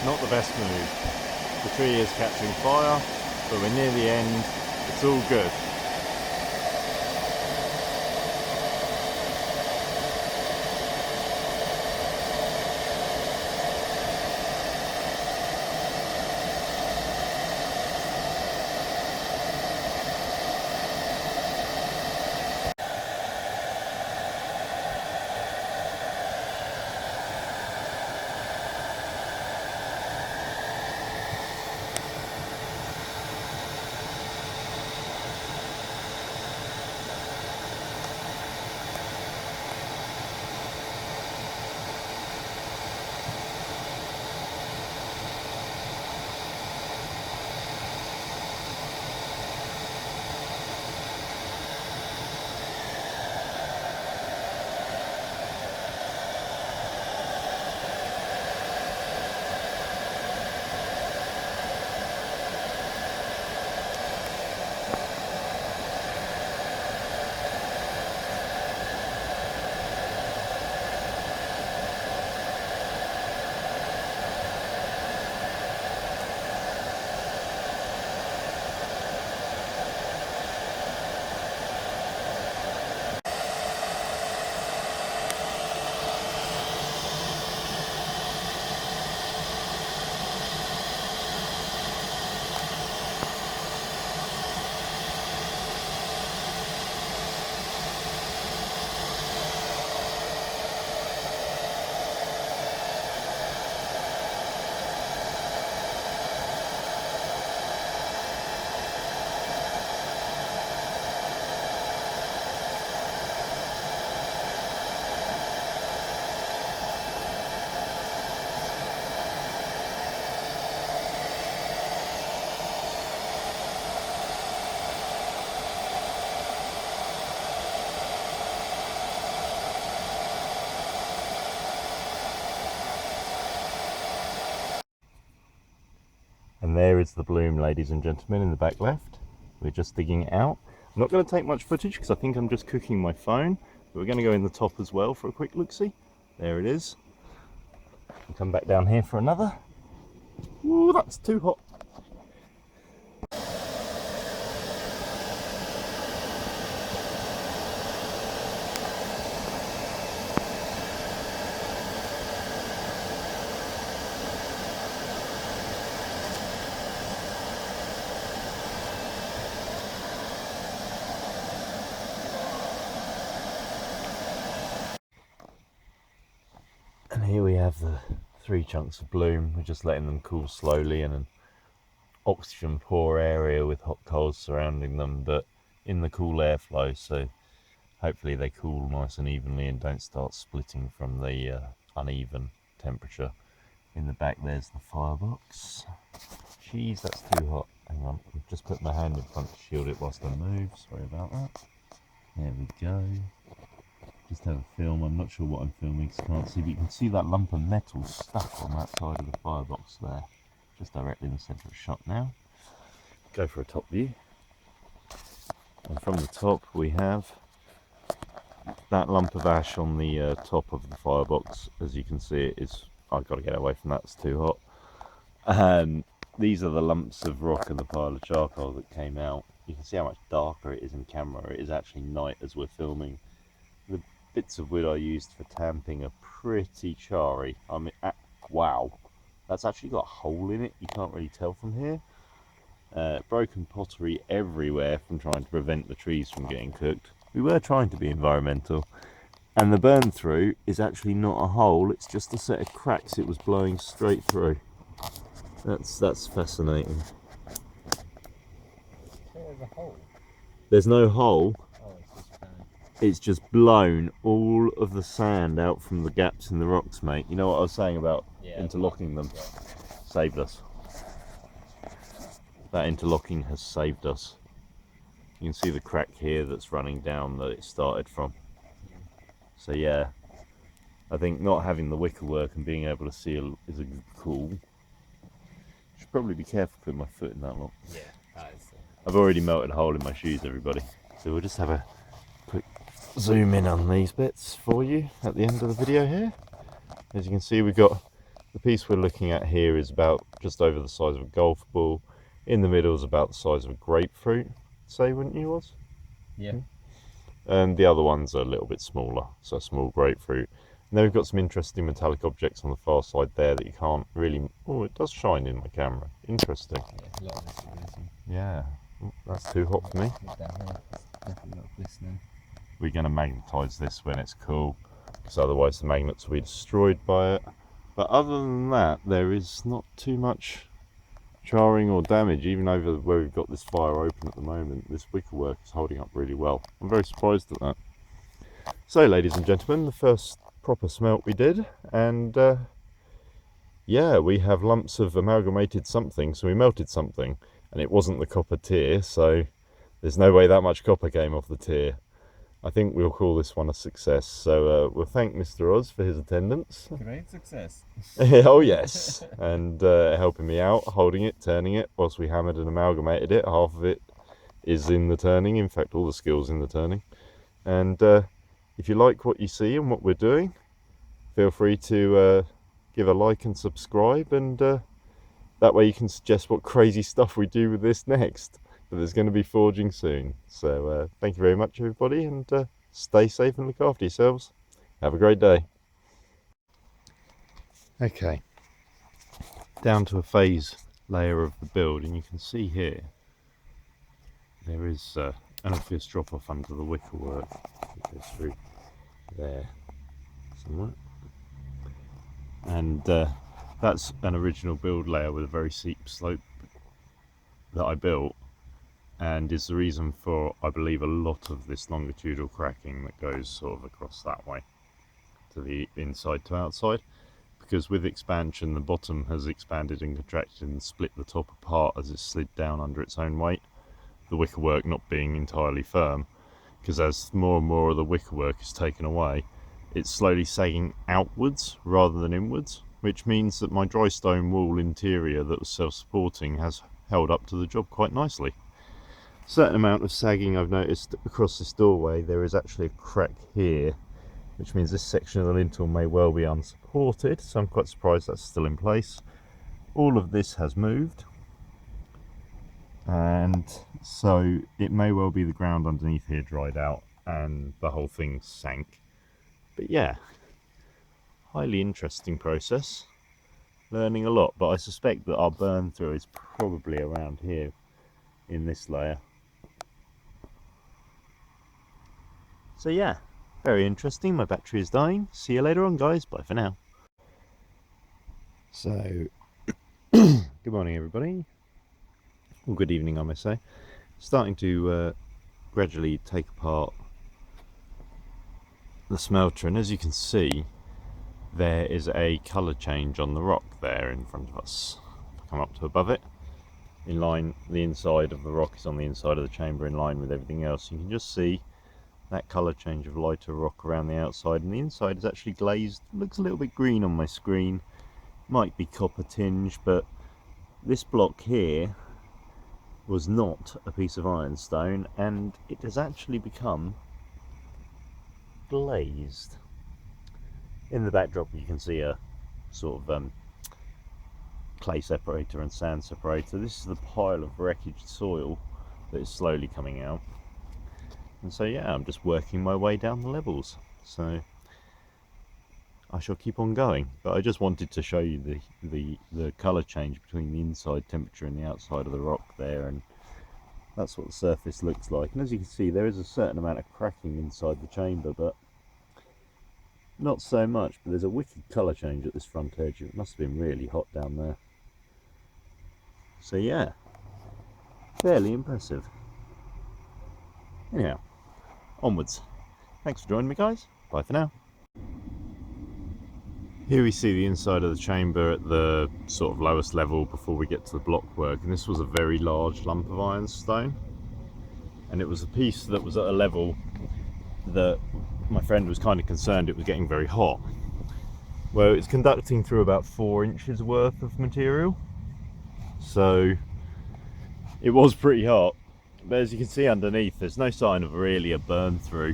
not the best move. The tree is catching fire, but we're near the end. It's all good. And there is the bloom, ladies and gentlemen, in the back left. We're just digging it out. I'm not going to take much footage because I think I'm just cooking my phone. But we're going to go in the top as well for a quick look-see. There it is. And come back down here for another. Ooh, that's too hot. And here we have the 3 chunks of bloom. We're just letting them cool slowly in an oxygen poor area with hot coals surrounding them, but in the cool airflow, so hopefully they cool nice and evenly and don't start splitting from the uneven temperature. In the back there's the firebox. Jeez, that's too hot. Hang on, I've just put my hand in front to shield it whilst I move. Sorry about that. There we go. Just have a film. I'm not sure what I'm filming because I can't see, but you can see that lump of metal stuck on that side of the firebox there. Just directly in the centre of shot now. Go for a top view. And from the top we have that lump of ash on the top of the firebox. As you can see, it is... I've got to get away from that, it's too hot. These are the lumps of rock and the pile of charcoal that came out. You can see how much darker it is in camera. It is actually night as we're filming. The bits of wood I used for tamping are pretty charry. I mean, wow, that's actually got a hole in it. You can't really tell from here. Broken pottery everywhere from trying to prevent the trees from getting cooked. We were trying to be environmental. And the burn through is actually not a hole, it's just a set of cracks it was blowing straight through. That's fascinating. There's a hole. There's no hole. Oh, it's just blown all of the sand out from the gaps in the rocks, mate. You know what I was saying about interlocking them? Yeah. Saved us. That interlocking has saved us. You can see the crack here that's running down that it started from. So yeah, I think not having the wicker work and being able to seal is a cool. Should probably be careful putting my foot in that lot. Yeah, that is. I've already melted a hole in my shoes, everybody. So we'll just have a quick zoom in on these bits for you at the end of the video here. As you can see, we've got The piece we're looking at here is about just over the size of a golf ball. In the middle is about the size of a grapefruit, say, wouldn't you, Oz? Yeah. And the other one's a little bit smaller, so a small grapefruit. And then we've got some interesting metallic objects on the far side there that you can't really... Oh, it does shine in my camera. Interesting. Yeah, a lot of visibility. Yeah. Oh, that's too hot for me. Look down here. There's definitely a lot of glistening. We're going to magnetise this when it's cool, because otherwise the magnets will be destroyed by it. But other than that, there is not too much charring or damage, even over where we've got this fire open at the moment. This wickerwork is holding up really well. I'm very surprised at that. So, ladies and gentlemen, the first proper smelt we did, and yeah, we have lumps of amalgamated something, so we melted something, and it wasn't the copper tier, so there's no way that much copper came off the tier. I think we'll call this one a success, so we'll thank Mr. Oz for his attendance. Great success. Oh yes, and helping me out, holding it, turning it, whilst we hammered and amalgamated it. Half of it is in the turning, in fact all the skills in the turning. And if you like what you see and what we're doing, feel free to give a like and subscribe, and that way you can suggest what crazy stuff we do with this next. But there's going to be forging soon. So thank you very much, everybody, and stay safe and look after yourselves. Have a great day. Okay, down to a phase layer of the build, and you can see here there is an obvious drop off under the wickerwork. It goes through there somewhere, and that's an original build layer with a very steep slope that I built, and is the reason for, I believe, a lot of this longitudinal cracking that goes sort of across that way to the inside to outside, because with expansion the bottom has expanded and contracted and split the top apart as it slid down under its own weight, the wickerwork not being entirely firm, because as more and more of the wickerwork is taken away, it's slowly sagging outwards rather than inwards, which means that my dry stone wall interior that was self-supporting has held up to the job quite nicely. Certain amount of sagging I've noticed across this doorway. There is actually a crack here, which means this section of the lintel may well be unsupported, so I'm quite surprised that's still in place. All of this has moved, and so it may well be the ground underneath here dried out and the whole thing sank. But yeah, highly interesting process, learning a lot, but I suspect that our burn through is probably around here in this layer. So yeah, very interesting. My battery is dying. See you later on, guys. Bye for now. So, good morning, everybody. Or good evening, I may say. Starting to gradually take apart the smelter, and as you can see, there is a colour change on the rock there in front of us. If I come up to above it, in line, the inside of the rock is on the inside of the chamber in line with everything else. You can just see that colour change of lighter rock around the outside, and the inside is actually glazed. It looks a little bit green on my screen, might be copper tinge, but this block here was not a piece of ironstone, and it has actually become glazed. In the backdrop you can see a sort of clay separator and sand separator. This is the pile of wreckage soil that is slowly coming out. And so yeah, I'm just working my way down the levels, so I shall keep on going. But I just wanted to show you the colour change between the inside temperature and the outside of the rock there, and that's what the surface looks like. And as you can see, there is a certain amount of cracking inside the chamber, but not so much. But there's a wicked colour change at this front edge. It must have been really hot down there. So yeah, fairly impressive. Anyhow, onwards. Thanks for joining me, guys. Bye for now. Here we see the inside of the chamber at the sort of lowest level before we get to the block work, and this was a very large lump of ironstone, and it was a piece that was at a level that my friend was kind of concerned it was getting very hot. Well, it's conducting through about 4 inches worth of material, so it was pretty hot. But as you can see underneath, there's no sign of really a burn through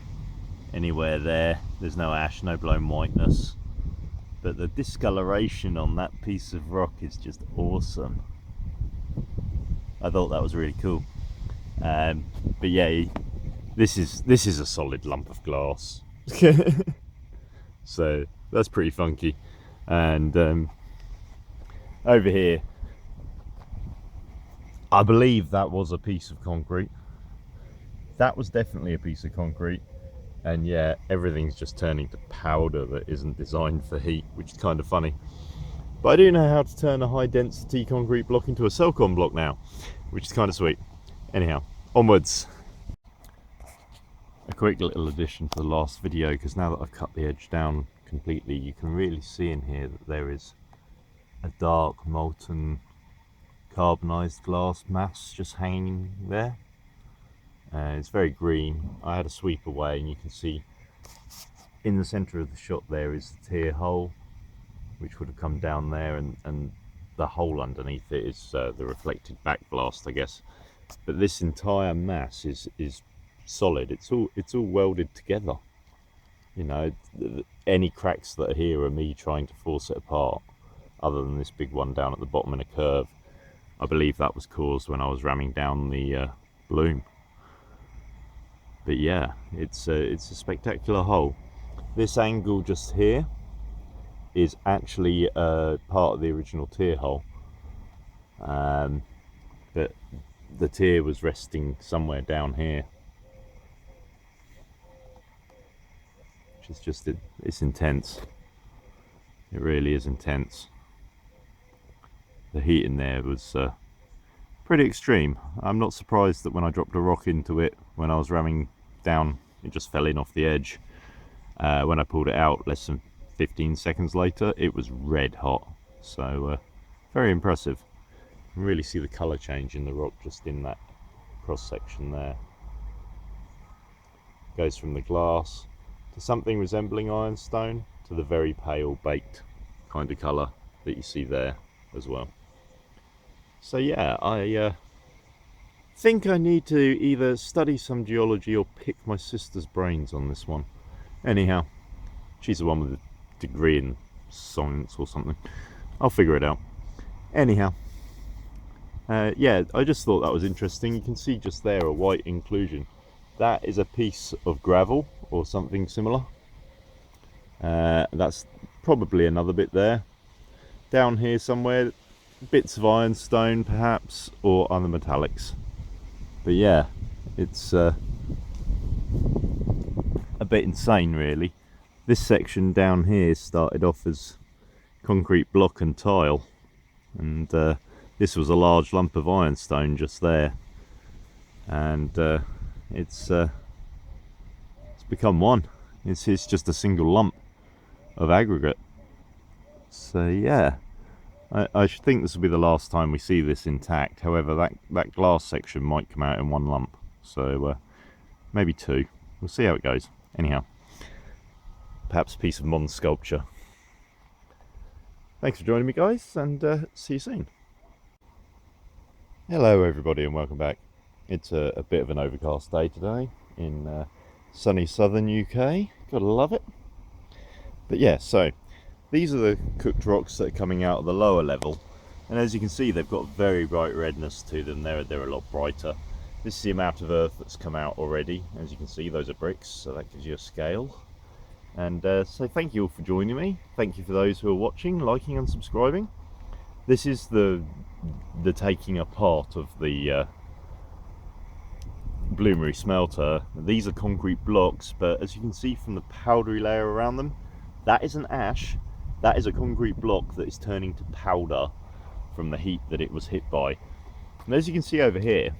anywhere there. There's no ash, no blown whiteness. but the discoloration on that piece of rock is just awesome. I thought that was really cool. But yeah, this is a solid lump of glass. So that's pretty funky. And over here, I believe that was a piece of concrete. That was definitely a piece of concrete. And yeah, everything's just turning to powder that isn't designed for heat, which is kind of funny. But I do know how to turn a high density concrete block into a Celcon block now, which is kind of sweet. Anyhow, onwards. A quick little addition to the last video, because now that I've cut the edge down completely, you can really see in here that there is a dark molten carbonized glass mass just hanging there. It's very green. I had a sweep away and you can see in the center of the shot there is the tear hole, which would have come down there, and the hole underneath it is the reflected back blast, I guess. But this entire mass is solid. It's all welded together. You know, any cracks that are here are me trying to force it apart, other than this big one down at the bottom in a curve. I believe that was caused when I was ramming down the bloom. But yeah, it's a spectacular hole. This angle just here is actually part of the original tier hole, but the tier was resting somewhere down here, which is just it's intense. It really is intense. The heat in there was pretty extreme. I'm not surprised that when I dropped a rock into it when I was ramming down, it just fell in off the edge. When I pulled it out less than 15 seconds later, it was red hot. So very impressive. You can really see the colour change in the rock just in that cross section there. Goes from the glass to something resembling ironstone to the very pale baked kind of colour that you see there as well. So yeah, I think I need to either study some geology or pick my sister's brains on this one. Anyhow, she's the one with a degree in science or something. I'll figure it out. Anyhow, yeah, I just thought that was interesting. You can see just there a white inclusion. That is a piece of gravel or something similar. That's probably another bit there. Down here somewhere, bits of ironstone perhaps, or other metallics. But yeah, it's a bit insane really. This section down here started off as concrete block and tile, and this was a large lump of ironstone just there, and it's become one. It's just a single lump of aggregate. So yeah, I should think this will be the last time we see this intact. However, that glass section might come out in one lump, so maybe two. We'll see how it goes. Anyhow, perhaps a piece of modern sculpture. Thanks for joining me, guys, and see you soon. Hello everybody and welcome back. It's a bit of an overcast day today in sunny southern UK. Gotta love it. But yeah, so these are the cooked rocks that are coming out of the lower level, and as you can see they've got very bright redness to them. They're a lot brighter. This is the amount of earth that's come out already. As you can see, those are bricks, so that gives you a scale. And so thank you all for joining me. Thank you for those who are watching, liking and subscribing. This is the taking apart of the Bloomery smelter. These are concrete blocks, but as you can see from the powdery layer around them, that isn't ash. That is a concrete block that is turning to powder from the heat that it was hit by. And as you can see over here,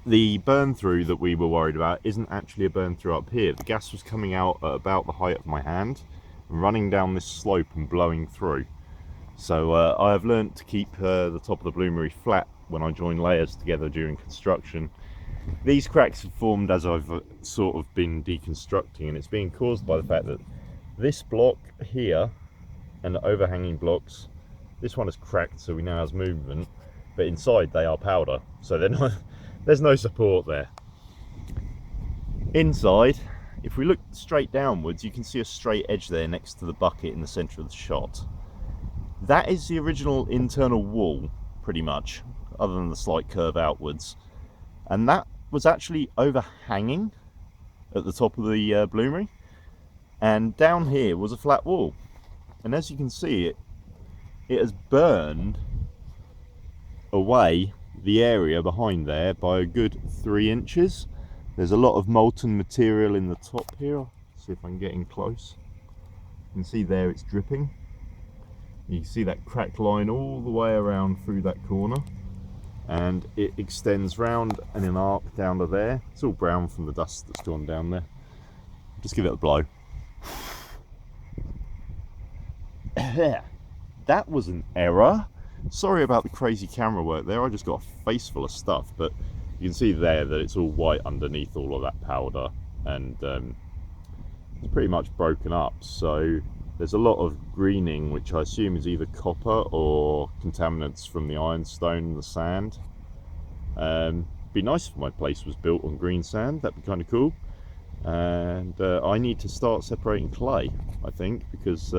the burn through that we were worried about isn't actually a burn through up here. The gas was coming out at about the height of my hand and running down this slope and blowing through. So I have learnt to keep the top of the bloomery flat when I join layers together during construction. These cracks have formed as I've sort of been deconstructing, and it's being caused by the fact that this block here and the overhanging blocks, this one is cracked so we now has movement, but inside they are powder, so they're not, there's no support there. Inside if we look straight downwards, you can see a straight edge there next to the bucket in the centre of the shot. That is the original internal wall, pretty much, other than the slight curve outwards. And that was actually overhanging at the top of the bloomery. And down here was a flat wall. And as you can see, it has burned away the area behind there by a good 3 inches. There's a lot of molten material in the top here. I'll see if I can get in close. You can see there it's dripping. You can see that cracked line all the way around through that corner, and it extends round in an arc down to there. It's all brown from the dust that's gone down there. Just give it a blow. That was an error. Sorry about the crazy camera work there. I just got a face full of stuff, but you can see there that it's all white underneath all of that powder, and it's pretty much broken up. So there's a lot of greening, which I assume is either copper or contaminants from the ironstone and the sand. Be nice if my place was built on green sand. That'd be kind of cool. And I need to start separating clay, I think, because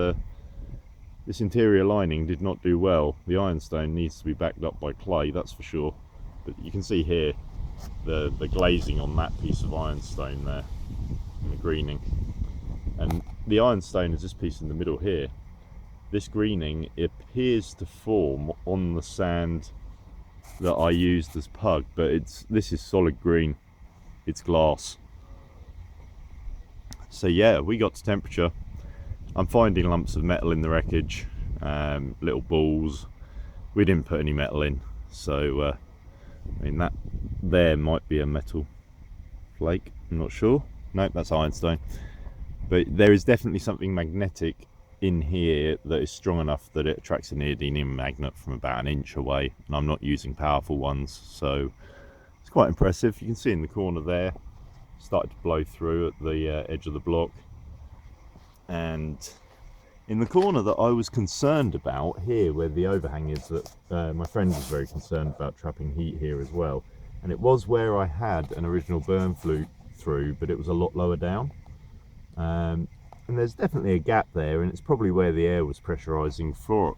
this interior lining did not do well. The ironstone needs to be backed up by clay, that's for sure. But you can see here the glazing on that piece of ironstone there, and the greening. And the ironstone is this piece in the middle here. This greening appears to form on the sand that I used as pug, but this is solid green. It's glass. So yeah, we got to temperature. I'm finding lumps of metal in the wreckage, little balls. We didn't put any metal in, so I mean that there might be a metal flake. I'm not sure. Nope, that's ironstone. But there is definitely something magnetic in here that is strong enough that it attracts a neodymium magnet from about 1 inch away, and I'm not using powerful ones, so it's quite impressive. You can see in the corner there, started to blow through at the edge of the block. And in the corner that I was concerned about here, where the overhang is, that my friend was very concerned about trapping heat here as well, and it was where I had an original burn flute through, but it was a lot lower down. And there's definitely a gap there, and it's probably where the air was pressurizing for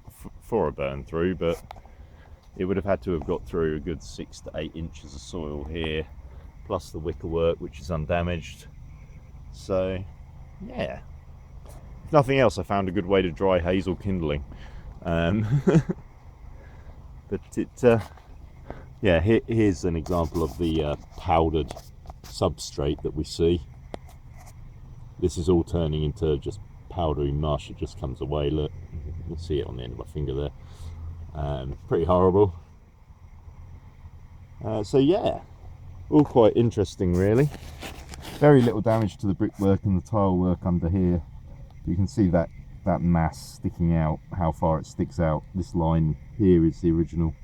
a burn through, but it would have had to have got through a good 6 to 8 inches of soil here, plus the wickerwork, which is undamaged. So yeah, if nothing else, I found a good way to dry hazel kindling. But yeah, here's an example of the powdered substrate that we see. This is all turning into just powdery mush. It just comes away. Look, you can see it on the end of my finger there. Pretty horrible. So yeah, all quite interesting really. Very little damage to the brickwork and the tile work under here. You can see that mass sticking out, how far it sticks out. This line here is the original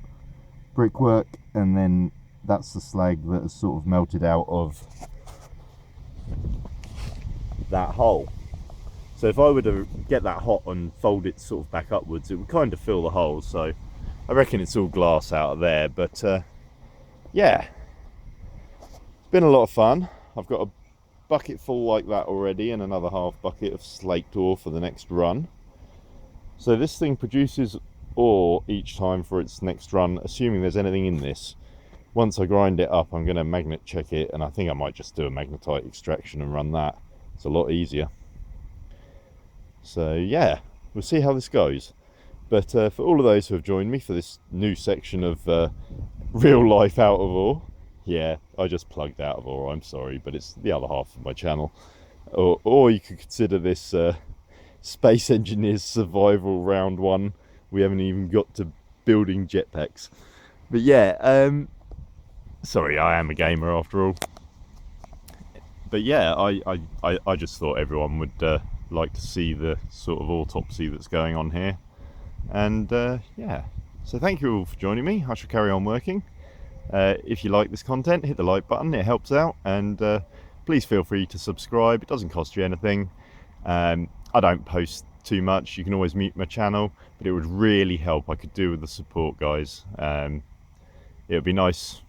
brickwork, and then that's the slag that has sort of melted out of that hole. So if I were to get that hot and fold it sort of back upwards, it would kind of fill the hole. So I reckon it's all glass out of there. But yeah, it's been a lot of fun. I've got a bucket full like that already, and another half bucket of slaked ore for the next run. So this thing produces ore each time for its next run, assuming there's anything in this. Once I grind it up, I'm going to magnet check it, and I think I might just do a magnetite extraction and run that. It's a lot easier. So yeah, we'll see how this goes. But for all of those who have joined me for this new section of real life out of ore, yeah, I just plugged out of ore, I'm sorry, but it's the other half of my channel. Or you could consider this Space Engineers Survival Round 1. We haven't even got to building jetpacks. But yeah, sorry, I am a gamer after all. But yeah, I just thought everyone would like to see the sort of autopsy that's going on here. And yeah, so thank you all for joining me. I shall carry on working. If you like this content, hit the like button, it helps out, and please feel free to subscribe. It doesn't cost you anything. I don't post too much. You can always mute my channel, but it would really help. I could do with the support, guys. It would be nice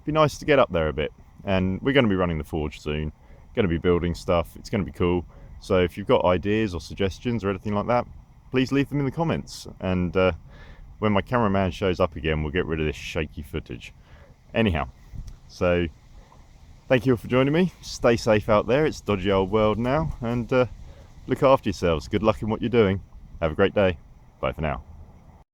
to get up there a bit. And we're going to be running the forge soon, going to be building stuff. It's going to be cool. So if you've got ideas or suggestions or anything like that, please leave them in the comments. And when my cameraman shows up again, we'll get rid of this shaky footage. Anyhow, so thank you all for joining me. Stay safe out there. It's a dodgy old world now. And look after yourselves. Good luck in what you're doing. Have a great day. Bye for now.